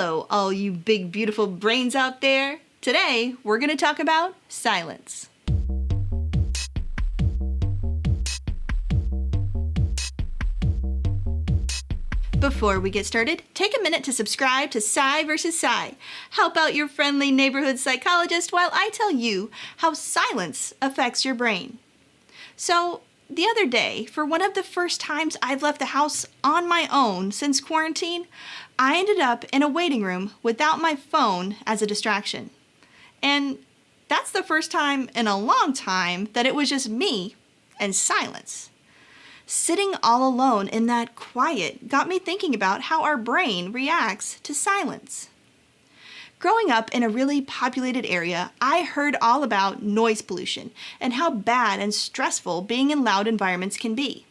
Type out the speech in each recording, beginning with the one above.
Hello, all you big, beautiful brains out there. Today, we're going to talk about silence. Before we get started, take a minute to subscribe to Psy vs. Psy. Help out your friendly neighborhood psychologist while I tell you how silence affects your brain. So, the other day, for one of the first times I've left the house on my own since quarantine, I ended up in a waiting room without my phone as a distraction. And that's the first time in a long time that it was just me and silence. Sitting all alone in that quiet got me thinking about how our brain reacts to silence. Growing up in a really populated area, I heard all about noise pollution and how bad and stressful being in loud environments can be.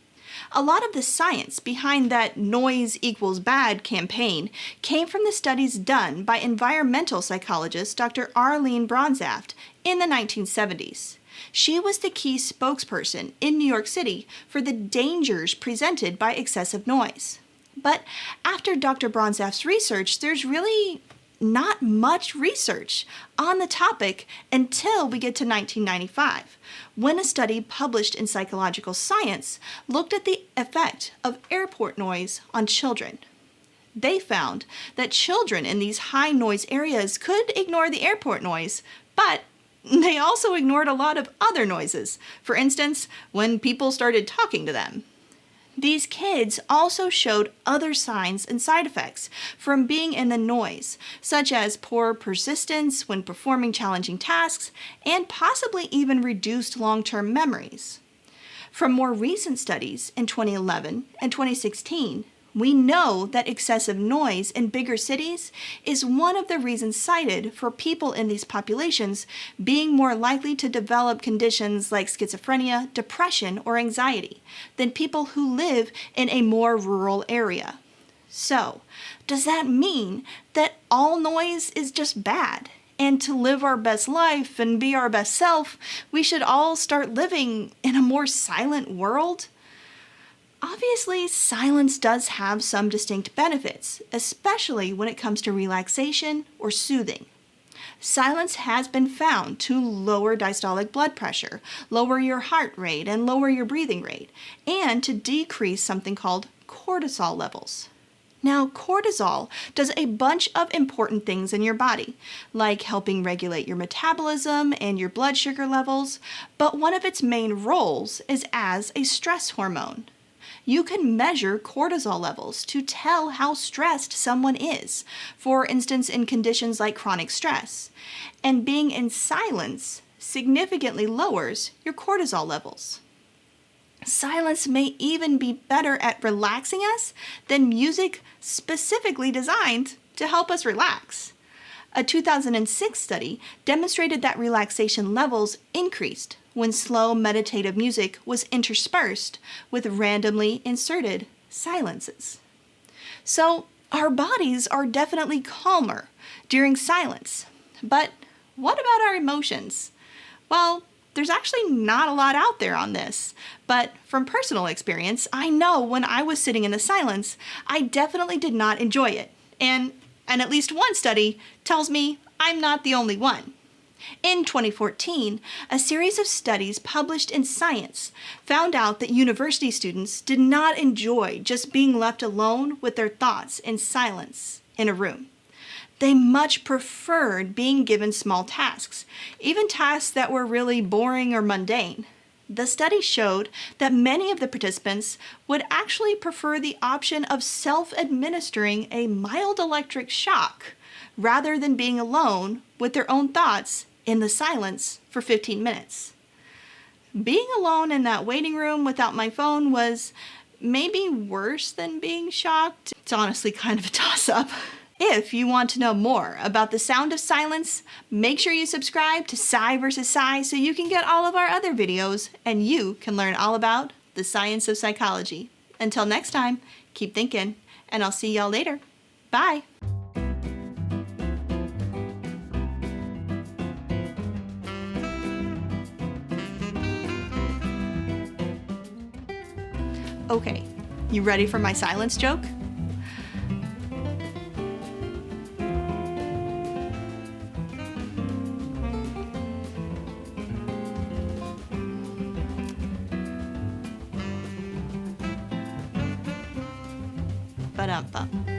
A lot of the science behind that noise equals bad campaign came from the studies done by environmental psychologist Dr. Arlene Bronsaft in the 1970s. She was the key spokesperson in New York City for the dangers presented by excessive noise. But after Dr. Bronsaft's research, there's really not much research on the topic until we get to 1995, when a study published in Psychological Science looked at the effect of airport noise on children. They found that children in these high noise areas could ignore the airport noise, but they also ignored a lot of other noises, for instance, when people started talking to them. These kids also showed other signs and side effects from being in the noise, such as poor persistence when performing challenging tasks, and possibly even reduced long-term memories. From more recent studies in 2011 and 2016, we know that excessive noise in bigger cities is one of the reasons cited for people in these populations being more likely to develop conditions like schizophrenia, depression, or anxiety than people who live in a more rural area. So, does that mean that all noise is just bad? And to live our best life and be our best self, we should all start living in a more silent world? Obviously, silence does have some distinct benefits, especially when it comes to relaxation or soothing. Silence has been found to lower diastolic blood pressure, lower your heart rate, and lower your breathing rate, and to decrease something called cortisol levels. Now, cortisol does a bunch of important things in your body, like helping regulate your metabolism and your blood sugar levels, but one of its main roles is as a stress hormone. You can measure cortisol levels to tell how stressed someone is, for instance in conditions like chronic stress. And being in silence significantly lowers your cortisol levels. Silence may even be better at relaxing us than music specifically designed to help us relax. A 2006 study demonstrated that relaxation levels increased when slow meditative music was interspersed with randomly inserted silences. So, our bodies are definitely calmer during silence. But what about our emotions? Well, there's actually not a lot out there on this, but from personal experience, I know when I was sitting in the silence, I definitely did not enjoy it. And at least one study tells me I'm not the only one. In 2014, a series of studies published in Science found out that university students did not enjoy just being left alone with their thoughts in silence in a room. They much preferred being given small tasks, even tasks that were really boring or mundane. The study showed that many of the participants would actually prefer the option of self-administering a mild electric shock rather than being alone with their own thoughts in the silence for 15 minutes. Being alone in that waiting room without my phone was maybe worse than being shocked. It's honestly kind of a toss-up. If you want to know more about the sound of silence, make sure you subscribe to Psy vs. Psy so you can get all of our other videos and you can learn all about the science of psychology. Until next time, keep thinking, and I'll see y'all later. Bye! Okay, you ready for my silence joke? Ba-dum-bum.